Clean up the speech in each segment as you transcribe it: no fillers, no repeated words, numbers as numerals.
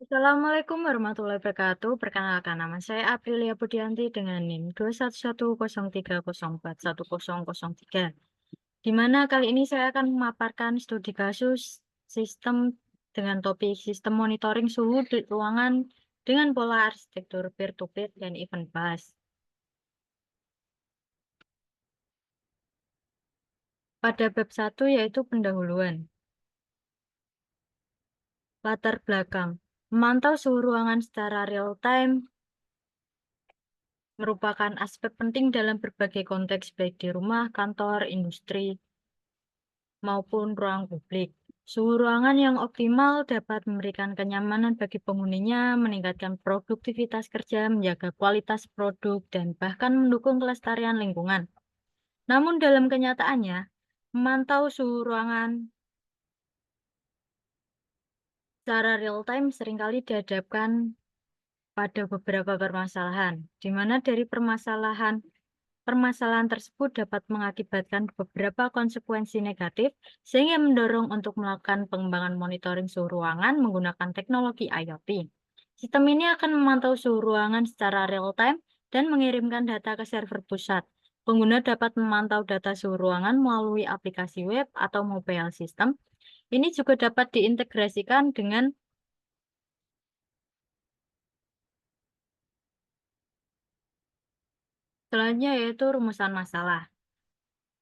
Assalamualaikum warahmatullahi wabarakatuh. Perkenalkan nama saya Aprilia Budianti dengan NIM 21103041003. Di mana kali ini saya akan memaparkan studi kasus sistem dengan topik sistem monitoring suhu di ruangan dengan pola arsitektur peer-to-peer dan event based. Pada bab 1 yaitu pendahuluan. Latar belakang. Memantau suhu ruangan secara real time merupakan aspek penting dalam berbagai konteks baik di rumah, kantor, industri, maupun ruang publik. Suhu ruangan yang optimal dapat memberikan kenyamanan bagi penghuninya, meningkatkan produktivitas kerja, menjaga kualitas produk, dan bahkan mendukung kelestarian lingkungan. Namun dalam kenyataannya, memantau suhu ruangan secara real time seringkali dihadapkan pada beberapa permasalahan, di mana dari permasalahan tersebut dapat mengakibatkan beberapa konsekuensi negatif, sehingga mendorong untuk melakukan pengembangan monitoring suhu ruangan menggunakan teknologi IoT. Sistem ini akan memantau suhu ruangan secara real-time dan mengirimkan data ke server pusat. Pengguna dapat memantau data suhu ruangan melalui aplikasi web atau mobile system. Ini juga dapat diintegrasikan dengan selanjutnya yaitu rumusan masalah.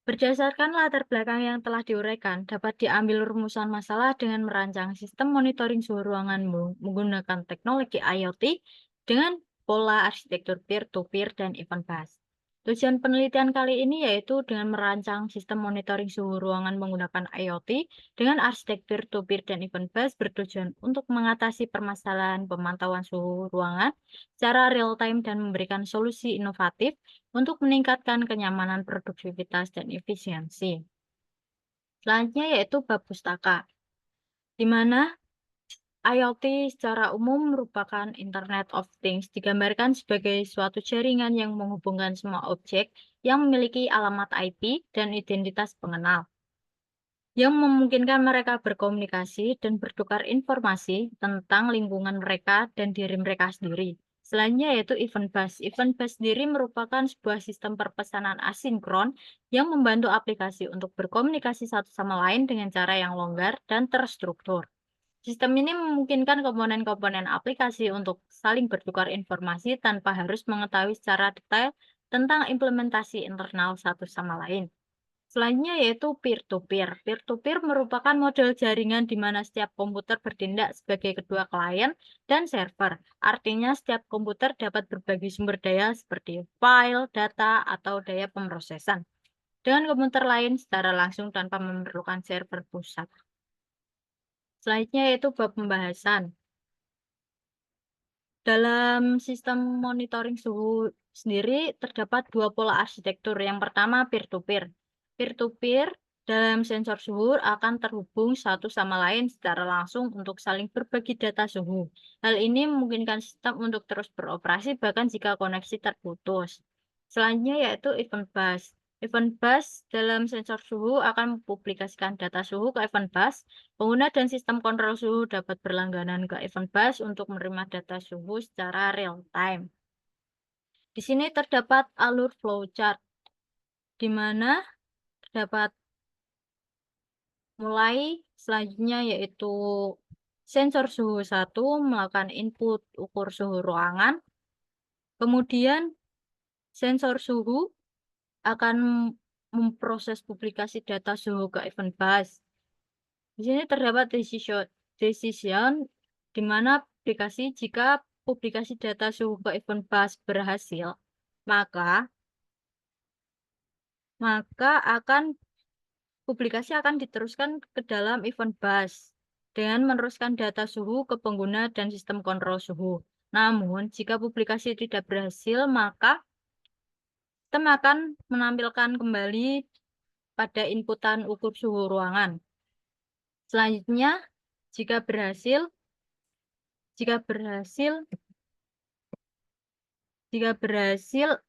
Berdasarkan latar belakang yang telah diuraikan, dapat diambil rumusan masalah dengan merancang sistem monitoring suhu ruangan menggunakan teknologi IoT dengan pola arsitektur peer-to-peer dan event based. Tujuan penelitian kali ini yaitu dengan merancang sistem monitoring suhu ruangan menggunakan IoT dengan arsitektur peer-to-peer dan event based bertujuan untuk mengatasi permasalahan pemantauan suhu ruangan secara real time dan memberikan solusi inovatif untuk meningkatkan kenyamanan, produktivitas, dan efisiensi. Selanjutnya yaitu bab pustaka, di mana IoT secara umum merupakan Internet of Things, digambarkan sebagai suatu jaringan yang menghubungkan semua objek yang memiliki alamat IP dan identitas pengenal, yang memungkinkan mereka berkomunikasi dan bertukar informasi tentang lingkungan mereka dan diri mereka sendiri. Selanjutnya yaitu event based. Event based sendiri merupakan sebuah sistem perpesanan asinkron yang membantu aplikasi untuk berkomunikasi satu sama lain dengan cara yang longgar dan terstruktur. Sistem ini memungkinkan komponen-komponen aplikasi untuk saling bertukar informasi tanpa harus mengetahui secara detail tentang implementasi internal satu sama lain. Selanjutnya yaitu peer-to-peer. Peer-to-peer merupakan model jaringan di mana setiap komputer bertindak sebagai kedua klien dan server. Artinya setiap komputer dapat berbagi sumber daya seperti file, data, atau daya pemrosesan dengan komputer lain secara langsung tanpa memerlukan server pusat. Selanjutnya yaitu bab pembahasan. Dalam sistem monitoring suhu sendiri terdapat dua pola arsitektur. Yang pertama peer-to-peer. Peer-to-peer dalam sensor suhu akan terhubung satu sama lain secara langsung untuk saling berbagi data suhu. Hal ini memungkinkan sistem untuk terus beroperasi bahkan jika koneksi terputus. Selanjutnya yaitu event bus. Event bus dalam sensor suhu akan mempublikasikan data suhu ke event bus. Pengguna dan sistem kontrol suhu dapat berlangganan ke event bus untuk menerima data suhu secara real time. Di sini terdapat alur flowchart, di mana terdapat mulai selanjutnya yaitu sensor suhu 1 melakukan input ukur suhu ruangan, kemudian sensor suhu akan memproses publikasi data suhu ke event bus. Di sini terdapat decision di mana jika publikasi data suhu ke event bus berhasil, maka maka akan publikasi akan diteruskan ke dalam event bus dengan meneruskan data suhu ke pengguna dan sistem kontrol suhu. Namun, jika publikasi tidak berhasil, maka sistem akan menampilkan kembali pada inputan ukur suhu ruangan. Selanjutnya, jika berhasil, jika berhasil, jika berhasil,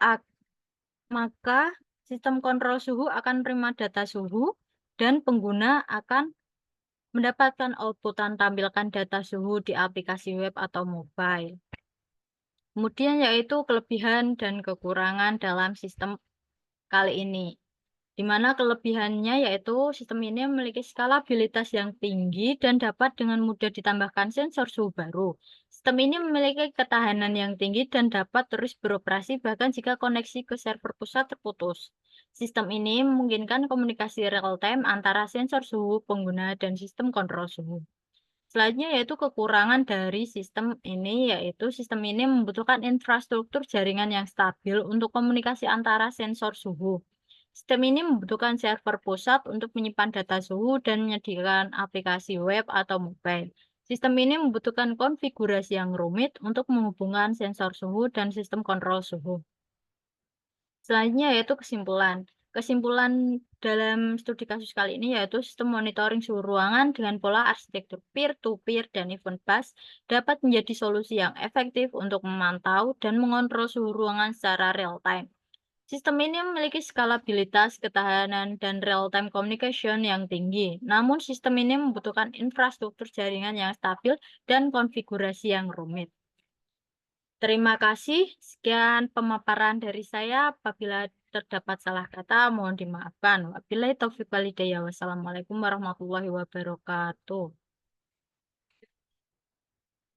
maka sistem kontrol suhu akan menerima data suhu dan pengguna akan Mendapatkan outputan tampilkan data suhu di aplikasi web atau mobile. Kemudian yaitu kelebihan dan kekurangan dalam sistem kali ini. Di mana kelebihannya yaitu sistem ini memiliki skalabilitas yang tinggi dan dapat dengan mudah ditambahkan sensor suhu baru. Sistem ini memiliki ketahanan yang tinggi dan dapat terus beroperasi bahkan jika koneksi ke server pusat terputus. Sistem ini memungkinkan komunikasi real-time antara sensor suhu pengguna dan sistem kontrol suhu. Selanjutnya yaitu kekurangan dari sistem ini, yaitu sistem ini membutuhkan infrastruktur jaringan yang stabil untuk komunikasi antara sensor suhu. Sistem ini membutuhkan server pusat untuk menyimpan data suhu dan menyediakan aplikasi web atau mobile. Sistem ini membutuhkan konfigurasi yang rumit untuk menghubungkan sensor suhu dan sistem kontrol suhu. Selanjutnya yaitu kesimpulan. Kesimpulan dalam studi kasus kali ini yaitu sistem monitoring suhu ruangan dengan pola arsitektur peer-to-peer dan event-based dapat menjadi solusi yang efektif untuk memantau dan mengontrol suhu ruangan secara real-time. Sistem ini memiliki skalabilitas, ketahanan, dan real-time communication yang tinggi. Namun sistem ini membutuhkan infrastruktur jaringan yang stabil dan konfigurasi yang rumit. Terima kasih. Sekian pemaparan dari saya. Apabila terdapat salah kata, mohon dimaafkan. Wabillahi taufiq walhidayah. Wassalamualaikum warahmatullahi wabarakatuh.